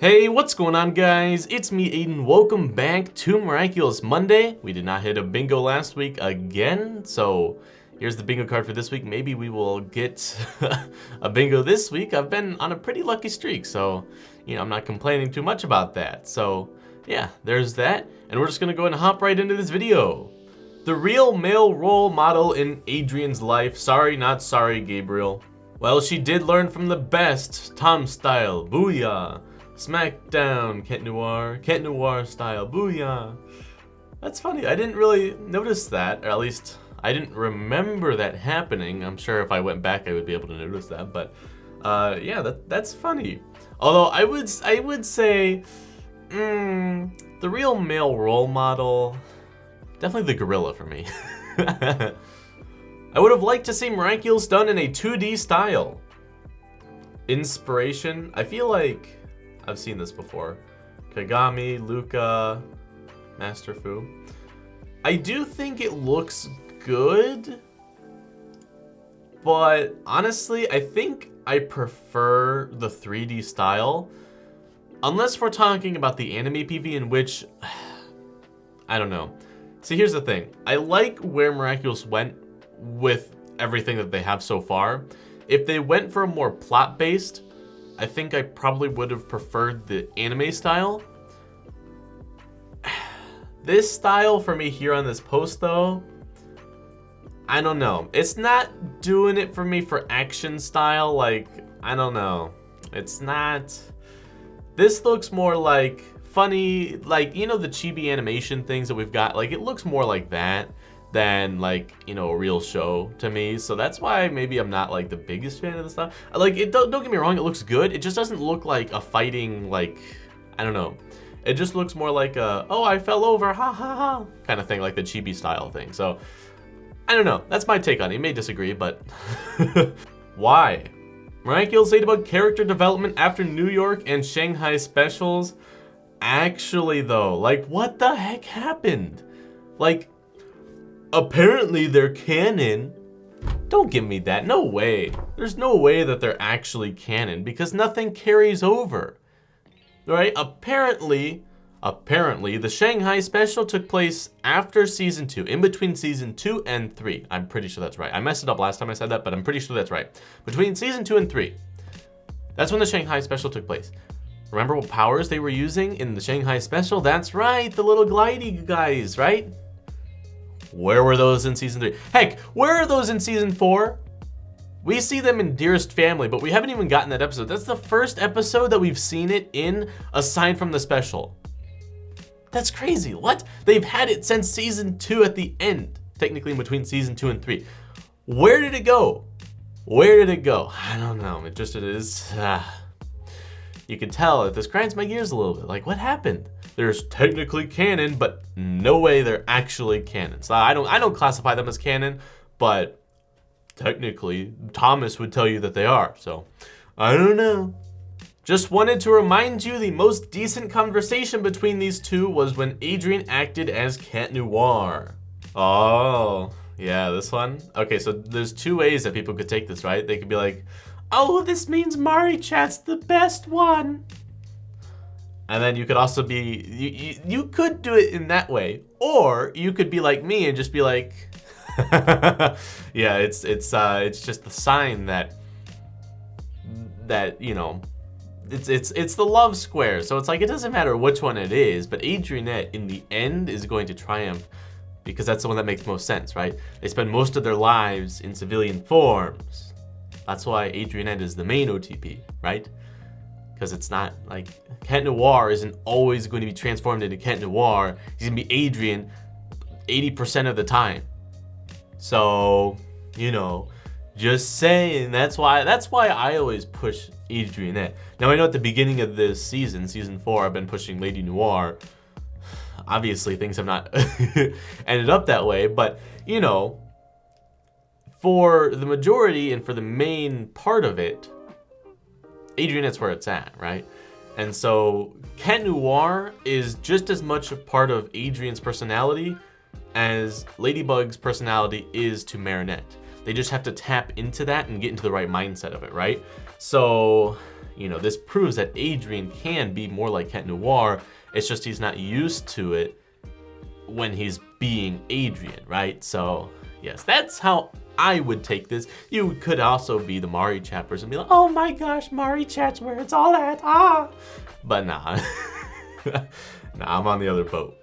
Hey, what's going on, guys? It's me, Aiden. Welcome back to Miraculous Monday. We did not hit a bingo last week again, so here's the bingo card for this week. Maybe we will get a bingo this week. I've been on a pretty lucky streak, so, I'm not complaining too much about that. So, yeah, there's that, and we're just gonna go ahead and hop right into this video. The real male role model in Adrian's life. Sorry, not sorry, Gabriel. Well, she did learn from the best. Tom style, booyah. Smackdown, Cat Noir style, booyah. That's funny, I didn't really notice that, or at least I didn't remember that happening. I'm sure if I went back I would be able to notice that, but yeah, that's funny. Although I would say, the real male role model, definitely the gorilla for me. I would have liked to see Miraculous done in a 2D style. Inspiration, I feel like I've seen this before. Kagami, Luca, Master Fu. I do think it looks good, but honestly, I think I prefer the 3D style. Unless we're talking about the anime PV, in which, I don't know. See, here's the thing. I like where Miraculous went with everything that they have so far. If they went for a more plot-based, I think I probably would have preferred the anime style. This style for me here on this post, though, I don't know. It's not doing it for me for action style. Like, I don't know. It's not. This looks more like funny, like, the chibi animation things that we've got. Like, it looks more like that than like, a real show to me. So that's why maybe I'm not like the biggest fan of the stuff. Like, don't get me wrong, it looks good. It just doesn't look like a fighting, like, I don't know. It just looks more like a, oh, I fell over, ha ha ha, kind of thing, like the chibi style thing. So I don't know, that's my take on it. You may disagree, but why? Miraculous Ladybug character development after New York and Shanghai specials. Actually though, like, what the heck happened? Like, apparently they're canon. Don't give me that. No way. There's no way that they're actually canon because nothing carries over. Right? Apparently, the Shanghai special took place after season 2, in between season 2 and 3. I'm pretty sure that's right. I messed it up last time I said that, but I'm pretty sure that's right. Between season 2 and 3. That's when the Shanghai special took place. Remember what powers they were using in the Shanghai special? That's right, the little glidey guys, right? Where were those in season 3? Heck, where are those in season 4? We see them in Dearest Family, but we haven't even gotten that episode. That's the first episode that we've seen it in, aside from the special. That's crazy. What? They've had it since season 2 at the end, technically in between season 2 and 3. Where did it go? Where did it go? I don't know. It is. You can tell that this grinds my gears a little bit. Like, what happened? There's technically canon, but no way they're actually canon. So I don't classify them as canon, but technically Thomas would tell you that they are. So I don't know. Just wanted to remind you the most decent conversation between these two was when Adrian acted as Cat Noir. Oh, yeah, this one. Okay, so there's two ways that people could take this, right? They could be like, oh, this means Mari Chat's the best one. And then you could also be, you could do it in that way. Or you could be like me and just be like, yeah, it's just the sign that it's the love square. So it's like, it doesn't matter which one it is, but Adrianette in the end is going to triumph because that's the one that makes most sense, right? They spend most of their lives in civilian forms. That's why Adrianette is the main OTP, right? Because it's not like Cat Noir isn't always going to be transformed into Cat Noir. He's gonna be Adrian 80% of the time. So, just saying. That's why I always push Adrianette. Now I know at the beginning of this season 4, I've been pushing Lady Noir. Obviously, things have not ended up that way, but for the majority and for the main part of it, Adrianette's where it's at, right? And so Cat Noir is just as much a part of Adrian's personality as Ladybug's personality is to Marinette. They just have to tap into that and get into the right mindset of it, right? So You know, this proves that Adrian can be more like Cat Noir. It's just he's not used to it when he's being Adrian, right? So, yes, that's how I would take this. You could also be the Mari chappers and be like, oh my gosh, Mari chat's where it's all at, ah. But nah, nah, I'm on the other boat.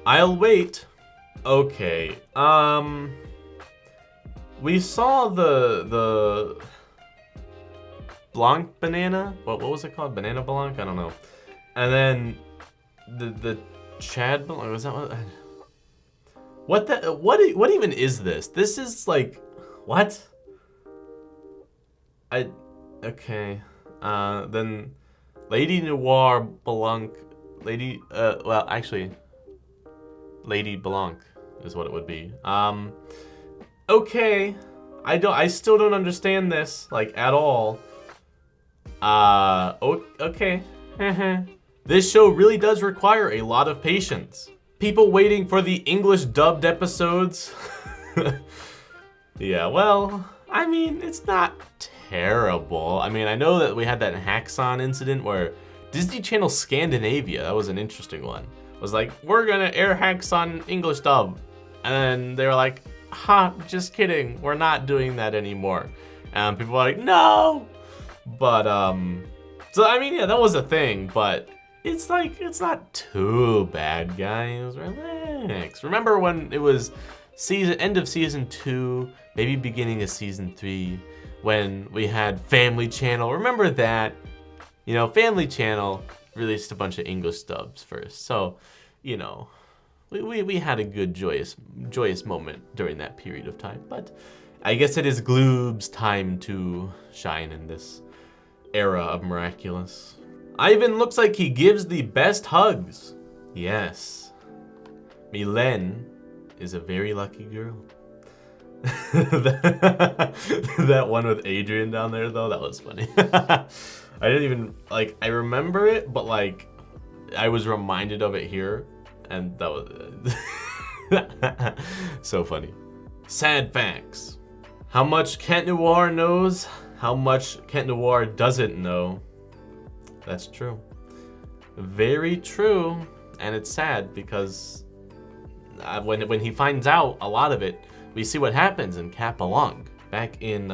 I'll wait. Okay, we saw the Blanc banana. What was it called? Banana Blanc? I don't know. And then the Chad Blanc. Was that what even is this? This is like what? Okay. Then Lady Noir Blanc. Well, actually, Lady Blanc is what it would be. Okay. I still don't understand this, like, at all. Okay. This show really does require a lot of patience. People waiting for the English dubbed episodes. Yeah, well, I mean, it's not terrible. I mean, I know that we had that Haxon incident where Disney Channel Scandinavia, that was an interesting one, was like, we're gonna air Haxon English dub. And then they were like, just kidding, we're not doing that anymore. And people were like, no! But, so I mean, yeah, that was a thing, but it's like, it's not too bad, guys. Relax. Remember when it was end of season 2, maybe beginning of season 3, when we had Family Channel? Remember that? You know, Family Channel released a bunch of English dubs first, so, you know, we had a good joyous moment during that period of time. But I guess it is Gloob's time to shine in this era of Miraculous. Ivan looks like he gives the best hugs. Yes. Milen is a very lucky girl. That one with Adrian down there, though, that was funny. I didn't even, like, I remember it, but, like, I was reminded of it here, and that was so funny. Sad facts. How much Cat Noir knows, how much Cat Noir doesn't know. That's true. Very true, and it's sad because when he finds out a lot of it, we see what happens in Cat Belong back in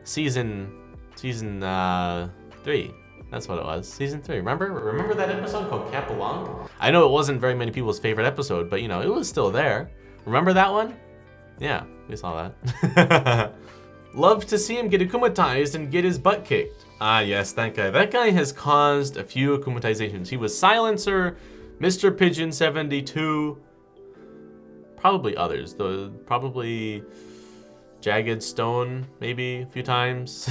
season 3. That's what it was. Season 3. Remember that episode called Cat Belong? I know it wasn't very many people's favorite episode, but you know, it was still there. Remember that one? Yeah, we saw that. Love to see him get akumatized and get his butt kicked. Ah, yes, that guy. That guy has caused a few akumatizations. He was Silencer, Mr. Pigeon 72, probably others. Probably Jagged Stone, maybe a few times.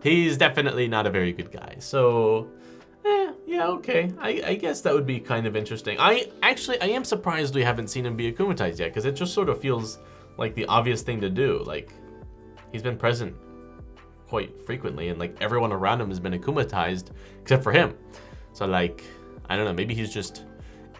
He's definitely not a very good guy. So, yeah, okay. I guess that would be kind of interesting. I am surprised we haven't seen him be akumatized yet, because it just sort of feels like the obvious thing to do. Like, he's been present quite frequently, and like everyone around him has been akumatized except for him. So like, I don't know, maybe he's just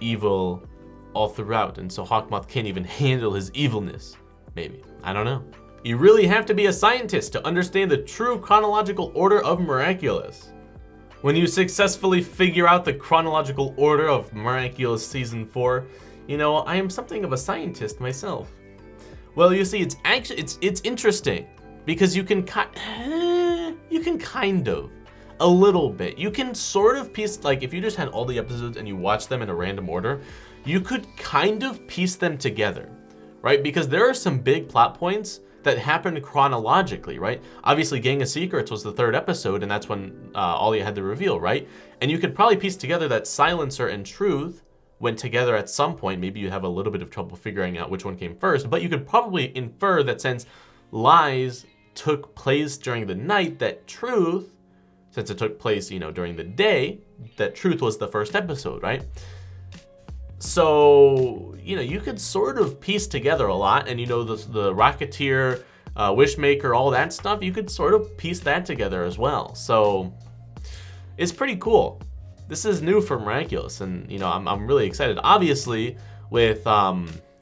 evil all throughout, and so Hawkmoth can't even handle his evilness. Maybe. I don't know. You really have to be a scientist to understand the true chronological order of Miraculous. When you successfully figure out the chronological order of Miraculous Season 4, you know, I am something of a scientist myself. Well, you see, it's interesting because you can kind of, a little bit. You can sort of piece, like if you just had all the episodes and you watch them in a random order, you could kind of piece them together, right? Because there are some big plot points that happened chronologically, right? Obviously, Gang of Secrets was the 3rd episode, and that's when Ollie had the reveal, right? And you could probably piece together that Silencer and Truth went together at some point. Maybe you have a little bit of trouble figuring out which one came first, but you could probably infer that since Lies took place during the night, that Truth, since it took place, you know, during the day, that Truth was the 1st episode, right? So, you know, you could sort of piece together a lot, and you know, the Rocketeer, Wishmaker, all that stuff, you could sort of piece that together as well. So, it's pretty cool. This is new for Miraculous, and you know, I'm really excited. Obviously, with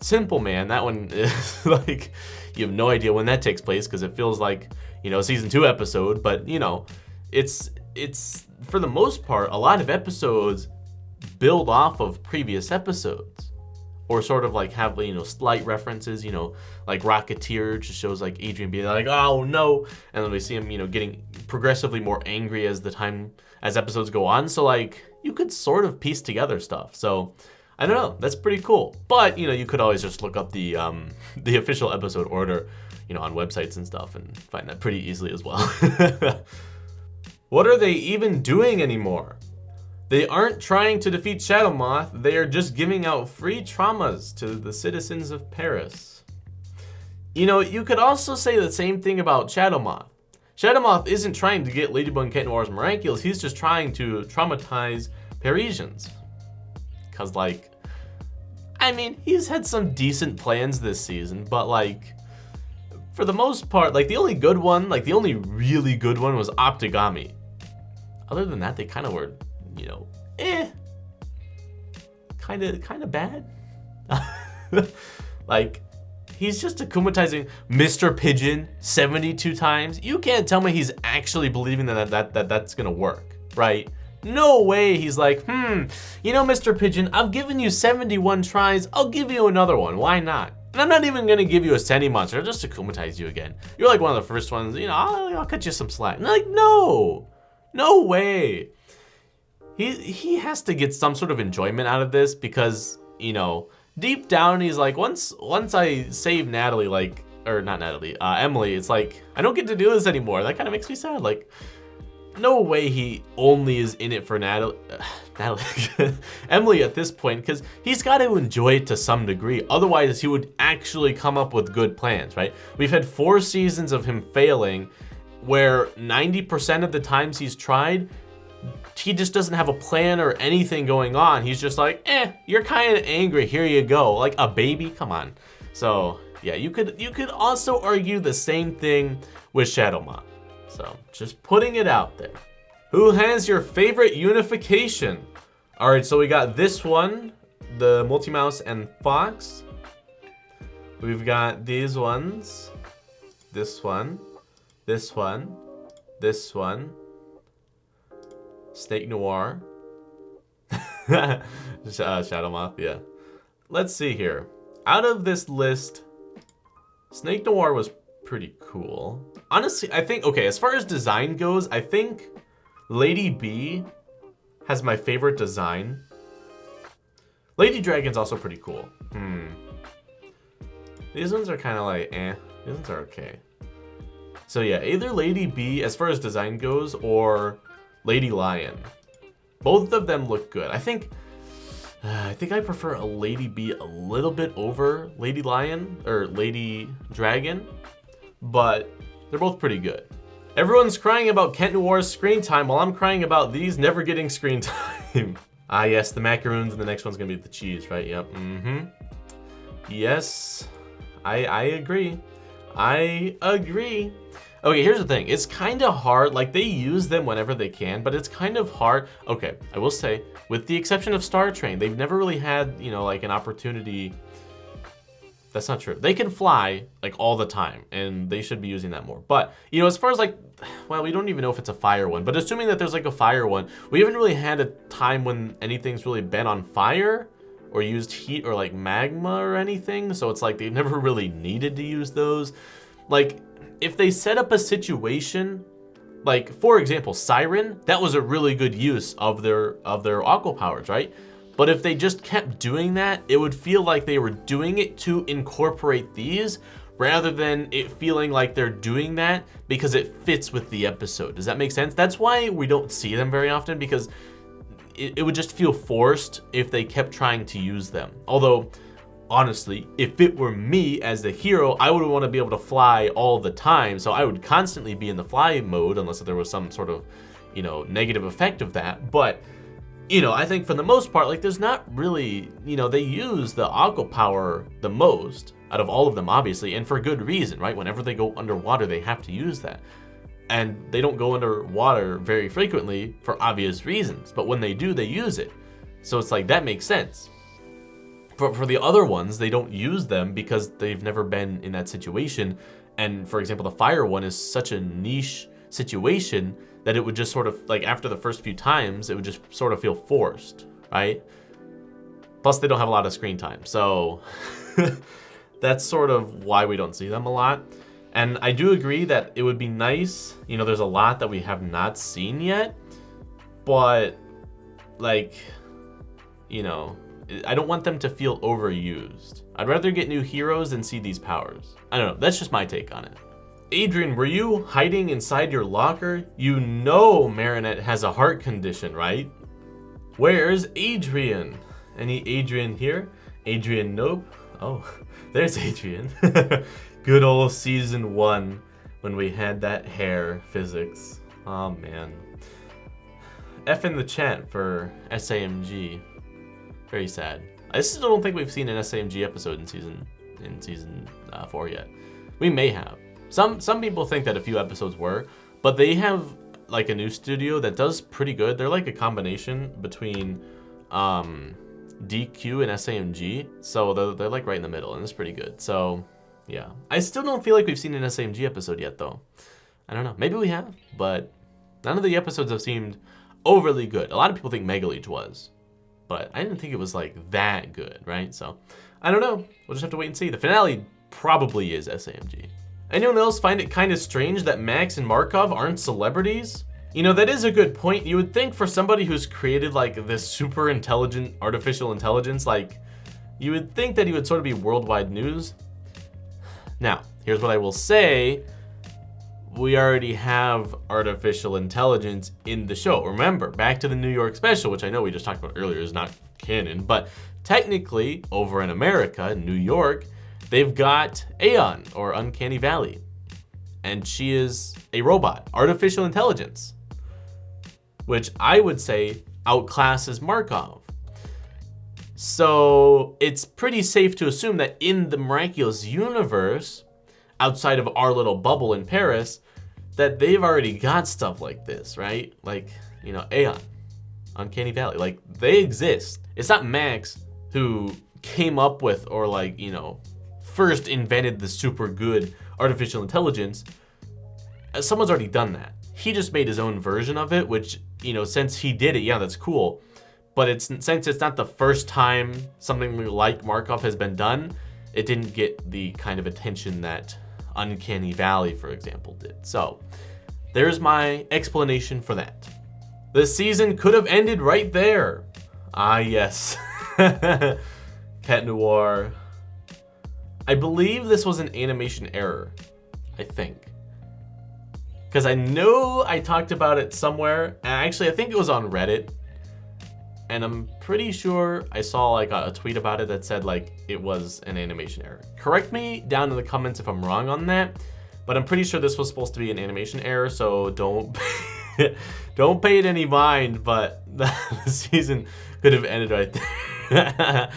Simple Man, that one is like, you have no idea when that takes place because it feels like, you know, season 2 episode, but you know, it's for the most part, a lot of episodes build off of previous episodes, or sort of like have, you know, slight references, you know, like Rocketeer just shows like Adrian being like, oh no, and then we see him, you know, getting progressively more angry as episodes go on. So like you could sort of piece together stuff. So I don't know, that's pretty cool. But you know, you could always just look up the official episode order, you know, on websites and stuff and find that pretty easily as well. What are they even doing anymore? They aren't trying to defeat Shadow Moth, they are just giving out free traumas to the citizens of Paris. You know, you could also say the same thing about Shadow Moth. Shadow Moth isn't trying to get Ladybug and Cat Noir's Miraculous, he's just trying to traumatize Parisians. Cause like, I mean, he's had some decent plans this season, but like, for the most part, like the only good one, like the only really good one was Optigami. Other than that, they kind of were, you know, kind of bad. Like, he's just akumatizing Mr. Pigeon 72 times. You can't tell me he's actually believing that's gonna work, right? No way he's like, you know, Mr. Pigeon, I've given you 71 tries, I'll give you another one, why not? And I'm not even gonna give you a Seni monster, I'll just akumatize you again. You're like one of the first ones, you know, I'll cut you some slack. And they're like, no way. He has to get some sort of enjoyment out of this because, you know, deep down he's like, once I save Natalie, like, or not Natalie, Emily, it's like, I don't get to do this anymore. That kind of makes me sad. Like, no way he only is in it for Natalie, Emily at this point, because he's got to enjoy it to some degree. Otherwise, he would actually come up with good plans, right? We've had 4 seasons of him failing, where 90% of the times he's tried, he just doesn't have a plan or anything going on. He's just like, you're kind of angry, here you go. Like a baby, come on. So yeah, you could also argue the same thing with Shadow Moth. So just putting it out there. Who has your favorite unification? All right, so we got this one, the Multi-Mouse and Fox. We've got these ones, this one, this one, this one, Snake Noir, Shadow Moth, yeah. Let's see here. Out of this list, Snake Noir was pretty cool. Honestly, I think, okay, as far as design goes, I think Lady B has my favorite design. Lady Dragon's also pretty cool. These ones are kind of like, These ones are okay. So yeah, either Lady B as far as design goes, or Lady Lion. Both of them look good. I think I prefer a Lady B a little bit over Lady Lion or Lady Dragon, but they're both pretty good. Everyone's crying about Kent Noir's screen time while I'm crying about these never getting screen time. Ah yes, the macaroons, and the next one's gonna be the cheese, right? Yep, Yes, I agree. I agree. Okay, here's the thing. It's kind of hard. Like, they use them whenever they can, but it's kind of hard. Okay, I will say, with the exception of Star Train, they've never really had, you know, like an opportunity. That's not true. They can fly, like, all the time, and they should be using that more. But, you know, as far as, like, well, we don't even know if it's a fire one, but assuming that there's, like, a fire one, we haven't really had a time when anything's really been on fire or used heat or, like, magma or anything. So it's like they've never really needed to use those. Like, if they set up a situation, like, for example, Siren, that was a really good use of their aqua powers, right? But if they just kept doing that, it would feel like they were doing it to incorporate these rather than it feeling like they're doing that because it fits with the episode. Does that make sense? That's why we don't see them very often, because it would just feel forced if they kept trying to use them. Although, honestly, if it were me as the hero, I would want to be able to fly all the time. So I would constantly be in the fly mode unless there was some sort of, you know, negative effect of that. But, you know, I think for the most part, like, there's not really, you know, they use the aqua power the most out of all of them, obviously, and for good reason, right? Whenever they go underwater, they have to use that. And they don't go underwater very frequently for obvious reasons. But when they do, they use it. So it's like, that makes sense. For the other ones, they don't use them because they've never been in that situation. And for example, the fire one is such a niche situation that it would just sort of, like, after the first few times, it would just sort of feel forced, right? Plus, they don't have a lot of screen time, so that's sort of why we don't see them a lot. And I do agree that it would be nice, you know, there's a lot that we have not seen yet, but, like, you know, I don't want them to feel overused. I'd rather get new heroes than see these powers. I don't know, that's just my take on it. Adrian, were you hiding inside your locker? You know Marinette has a heart condition, right? Where's Adrian? Any Adrian here? Adrian, nope. Oh, there's Adrian. Good old season 1 when we had that hair physics. Oh man. F in the chat for SAMG. Very sad. I still don't think we've seen an SAMG episode in season 4 yet. We may have. Some people think that a few episodes were, but they have like a new studio that does pretty good. They're like a combination between DQ and SAMG, so they're like right in the middle, and it's pretty good. So yeah, I still don't feel like we've seen an SAMG episode yet, though. I don't know. Maybe we have, but none of the episodes have seemed overly good. A lot of people think Mega Leech was, but I didn't think it was like that good, right? So I don't know. We'll just have to wait and see. The finale probably is SAMG. Anyone else find it kind of strange that Max and Markov aren't celebrities? You know, that is a good point. You would think for somebody who's created like this super intelligent artificial intelligence, like you would think that he would sort of be worldwide news. Now, here's what I will say. We already have artificial intelligence in the show. Remember, back to the New York special, which I know we just talked about earlier is not canon, but technically over in America, New York, they've got Aeon, or Uncanny Valley, and she is a robot, artificial intelligence, which I would say outclasses Markov. So it's pretty safe to assume that in the Miraculous universe, outside of our little bubble in Paris, that they've already got stuff like this, right? Like, you know, Aeon, Uncanny Valley, like they exist. It's not Max who came up with or like, you know, first invented the super good artificial intelligence. Someone's already done that. He just made his own version of it, which, you know, since he did it, yeah, that's cool. But since it's not the first time something like Markov has been done, it didn't get the kind of attention that Uncanny Valley, for example, did. So there's my explanation for that. The season could have ended right there. Ah, yes. Cat Noir. I believe this was an animation error, I think. Because I know I talked about it somewhere, and actually I think it was on Reddit, and I'm pretty sure I saw like a tweet about it that said like it was an animation error. Correct me down in the comments if I'm wrong on that, but I'm pretty sure this was supposed to be an animation error, so don't don't pay it any mind, but the season could have ended right there.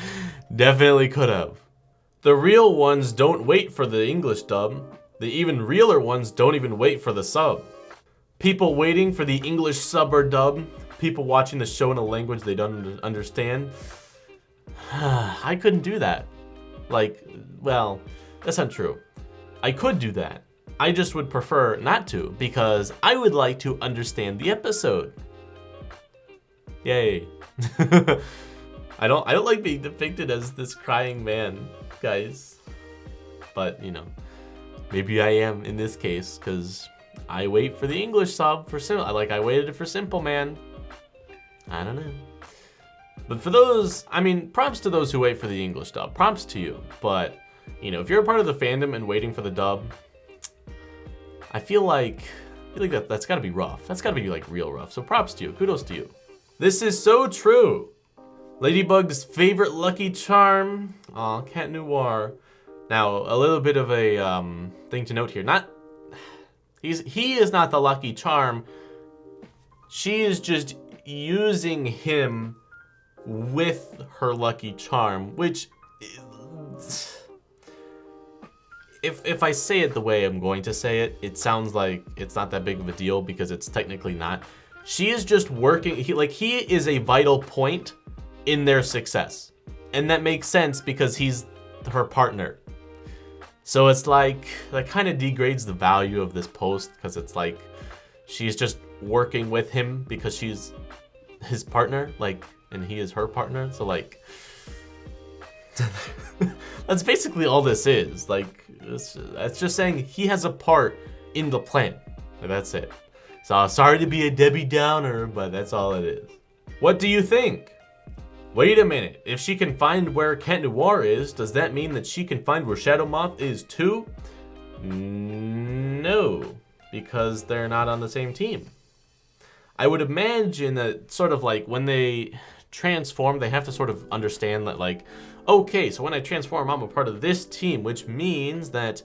Definitely could have. The real ones don't wait for the English dub. The even realer ones don't even wait for the sub. People waiting for the English sub or dub. People watching the show in a language they don't understand. I couldn't do that. Like, well, that's not true. I could do that. I just would prefer not to because I would like to understand the episode. Yay. I don't like being depicted as this crying man, guys. But, you know, maybe I am in this case because I wait for the English sub for Simple. I waited for Simple Man. I don't know. But for those, I mean, props to those who wait for the English dub. Props to you. But, you know, if you're a part of the fandom and waiting for the dub, I feel like that's got to be rough. That's got to be like real rough. So props to you. Kudos to you. This is so true. Ladybug's favorite lucky charm. Aw, Cat Noir. Now, a little bit of a thing to note here. He is not the lucky charm. She is just using him with her lucky charm, which, if I say it the way I'm going to say it, it sounds like it's not that big of a deal because it's technically not. She is just working, he is a vital point in their success. And that makes sense because he's her partner. So it's like, that kind of degrades the value of this post because it's like, she's just working with him because she's his partner, like, and he is her partner. So like, that's basically all this is. Like, that's just saying he has a part in the plan. That's it. So sorry to be a Debbie Downer, but that's all it is. What do you think? Wait a minute. If she can find where Cat Noir is, does that mean that she can find where Shadow Moth is too? No, because they're not on the same team. I would imagine that sort of like when they transform, they have to sort of understand that like, okay, so when I transform, I'm a part of this team, which means that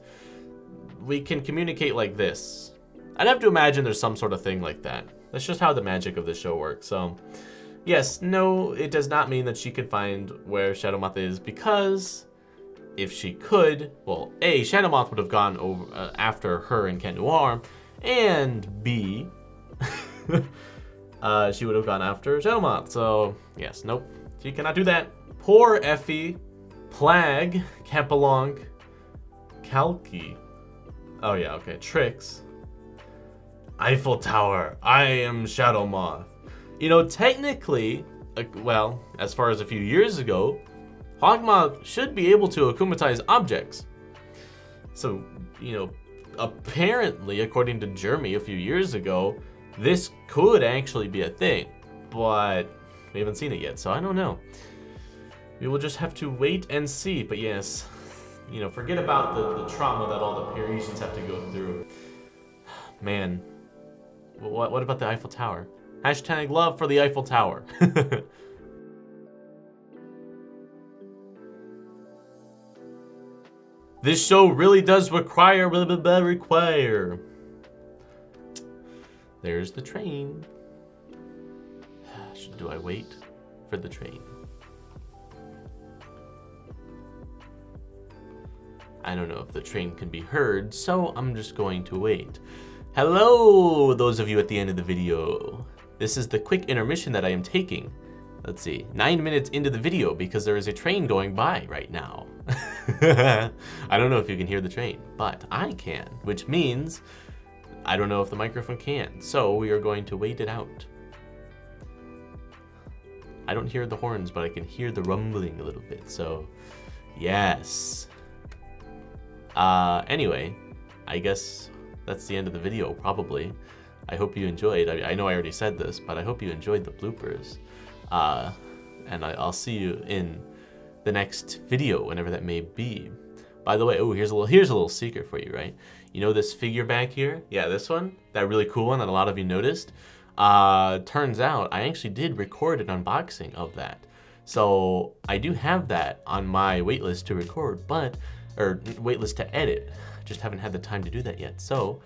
we can communicate like this. I'd have to imagine there's some sort of thing like that. That's just how the magic of this show works. So yes, no, it does not mean that she could find where Shadow Moth is, because if she could, well, A, Shadow Moth would have gone over after her and Cat Noir, and B, she would have gone after Shadow Moth. So yes, nope, she cannot do that. Poor Effie, Plague, Capalonk, Kalki. Oh yeah, okay, Trix. Eiffel Tower, I am Shadow Moth. You know, technically, well, as far as a few years ago, Hawkmoth should be able to akumatize objects. So, you know, apparently, according to Jeremy a few years ago, this could actually be a thing, but we haven't seen it yet, so I don't know. We will just have to wait and see, but yes, you know, forget about the trauma that all the Parisians have to go through. Man, what about the Eiffel Tower? Hashtag love for the Eiffel Tower. This show really does require. There's the train. Do I wait for the train? I don't know if the train can be heard, so I'm just going to wait. Hello, those of you at the end of the video. This is the quick intermission that I am taking. Let's see, 9 minutes into the video because there is a train going by right now. I don't know if you can hear the train, but I can, which means I don't know if the microphone can. So we are going to wait it out. I don't hear the horns, but I can hear the rumbling a little bit. So yes. Anyway, I guess that's the end of the video, probably. I hope you enjoyed. I know I already said this, but I hope you enjoyed the bloopers. And I'll see you in the next video, whenever that may be. By the way, oh, here's a little secret for you, right? You know this figure back here? Yeah, this one, that really cool one that a lot of you noticed. Turns out I actually did record an unboxing of that. So I do have that on my waitlist to record, or waitlist to edit. Just haven't had the time to do that yet. So,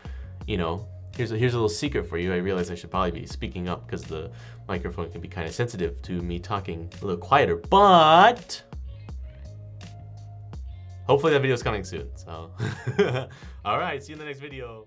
you know, here's a little secret for you. I realize I should probably be speaking up because the microphone can be kind of sensitive to me talking a little quieter, but hopefully that video is coming soon. So, all right, see you in the next video.